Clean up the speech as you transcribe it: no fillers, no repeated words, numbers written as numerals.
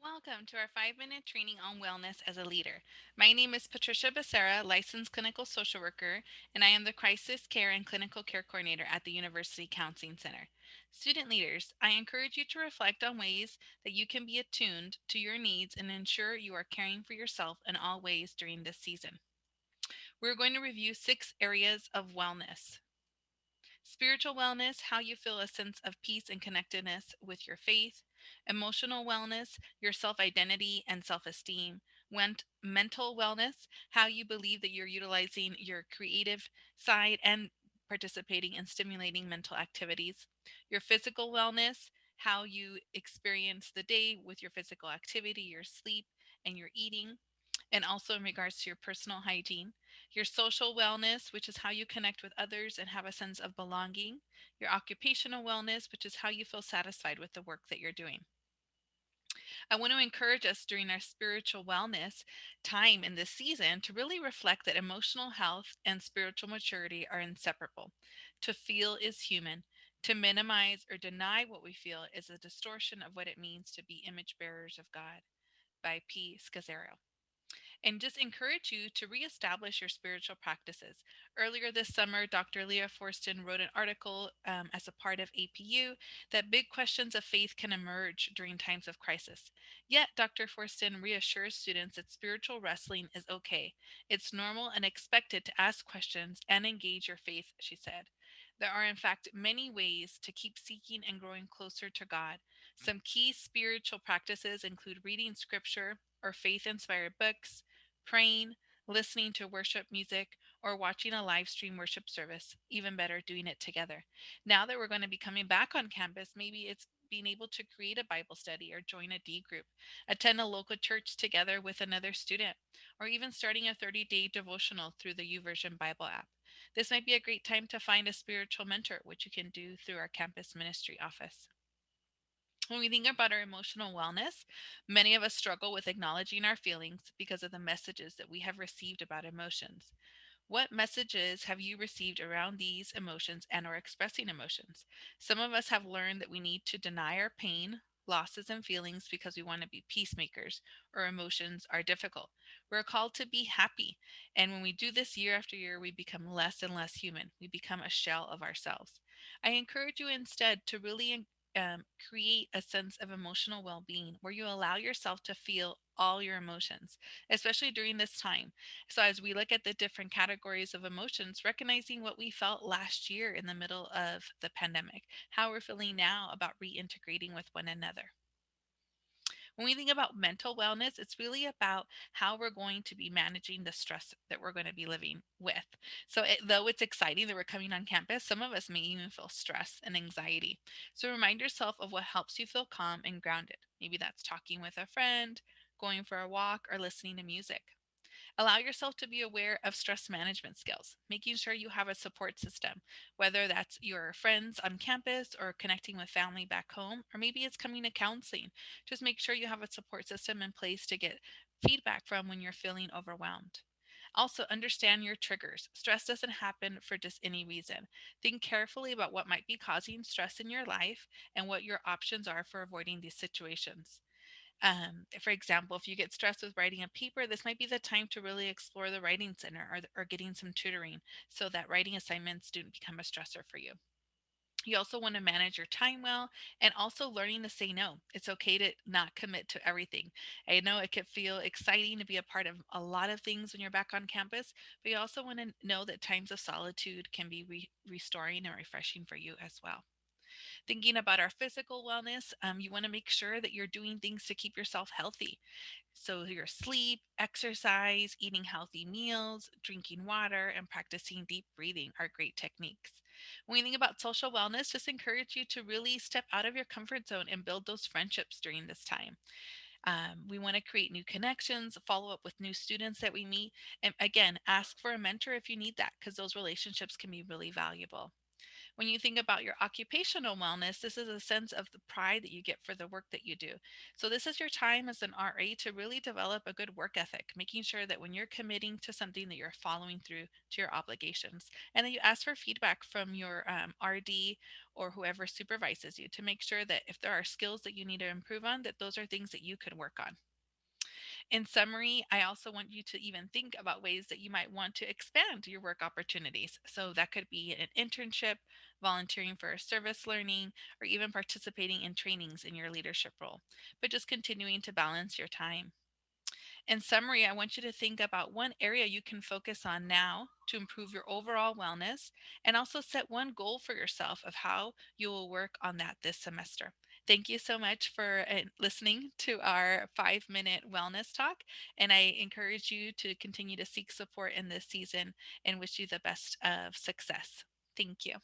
Welcome to our 5-minute training on wellness as a leader. My name is Patricia Becerra, licensed clinical social worker, and I am the crisis care and clinical care coordinator at the University Counseling Center. Student leaders, I encourage you to reflect on ways that you can be attuned to your needs and ensure you are caring for yourself in all ways during this season. We're going to review 6 areas of wellness. Spiritual wellness, how you feel a sense of peace and connectedness with your faith. Emotional wellness, your self identity and self esteem. Mental wellness, how you believe that you're utilizing your creative side and participating in stimulating mental activities. Your physical wellness, how you experience the day with your physical activity, your sleep, and your eating, and also in regards to your personal hygiene, your social wellness, which is how you connect with others and have a sense of belonging, your occupational wellness, which is how you feel satisfied with the work that you're doing. I want to encourage us during our spiritual wellness time in this season to really reflect that emotional health and spiritual maturity are inseparable. To feel is human. To minimize or deny what we feel is a distortion of what it means to be image bearers of God, by P. Scazzaro, and just encourage you to reestablish your spiritual practices. Earlier this summer, Dr. Leah Forston wrote an article as a part of APU that big questions of faith can emerge during times of crisis. Yet, Dr. Forston reassures students that spiritual wrestling is okay. It's normal and expected to ask questions and engage your faith, she said. There are, in fact, many ways to keep seeking and growing closer to God. Some key spiritual practices include reading scripture or faith inspired books, praying, listening to worship music, or watching a live stream worship service. Even better, doing it together. Now that we're going to be coming back on campus, maybe it's being able to create a Bible study or join a D group, attend a local church together with another student, or even starting a 30-day devotional through the YouVersion Bible app. This might be a great time to find a spiritual mentor, which you can do through our campus ministry office. When we think about our emotional wellness, many of us struggle with acknowledging our feelings because of the messages that we have received about emotions. What messages have you received around these emotions and or expressing emotions? Some of us have learned that we need to deny our pain, losses, and feelings because we want to be peacemakers or emotions are difficult. We're called to be happy. And when we do this year after year, we become less and less human. We become a shell of ourselves. I encourage you instead to really create a sense of emotional well being where you allow yourself to feel all your emotions, especially during this time. So, as we look at the different categories of emotions, recognizing what we felt last year in the middle of the pandemic, how we're feeling now about reintegrating with one another. When we think about mental wellness, it's really about how we're going to be managing the stress that we're going to be living with. So, though it's exciting that we're coming on campus, some of us may even feel stress and anxiety. So, remind yourself of what helps you feel calm and grounded. Maybe that's talking with a friend, going for a walk, or listening to music. Allow yourself to be aware of stress management skills, making sure you have a support system, whether that's your friends on campus or connecting with family back home, or maybe it's coming to counseling. Just make sure you have a support system in place to get feedback from when you're feeling overwhelmed. Also, understand your triggers. Stress doesn't happen for just any reason. Think carefully about what might be causing stress in your life and what your options are for avoiding these situations. For example, if you get stressed with writing a paper, this might be the time to really explore the writing center or getting some tutoring so that writing assignments don't become a stressor for you. You also want to manage your time well and also learning to say no. It's okay to not commit to everything. I know it can feel exciting to be a part of a lot of things when you're back on campus, but you also want to know that times of solitude can be restoring and refreshing for you as well. Thinking about our physical wellness, you want to make sure that you're doing things to keep yourself healthy. So, your sleep, exercise, eating healthy meals, drinking water, and practicing deep breathing are great techniques. When we think about social wellness, just encourage you to really step out of your comfort zone and build those friendships during this time. We want to create new connections, follow up with new students that we meet, and again, ask for a mentor if you need that because those relationships can be really valuable. When you think about your occupational wellness, this is a sense of the pride that you get for the work that you do. So, this is your time as an RA to really develop a good work ethic, making sure that when you're committing to something, that you're following through to your obligations, and that you ask for feedback from your RD or whoever supervises you to make sure that if there are skills that you need to improve on, that those are things that you could work on. In summary, I also want you to even think about ways that you might want to expand your work opportunities. So that could be an internship, volunteering for service learning, or even participating in trainings in your leadership role, but just continuing to balance your time. In summary, I want you to think about one area you can focus on now to improve your overall wellness, and also set one goal for yourself of how you will work on that this semester. Thank you so much for listening to our 5 minute wellness talk. And I encourage you to continue to seek support in this season and wish you the best of success. Thank you.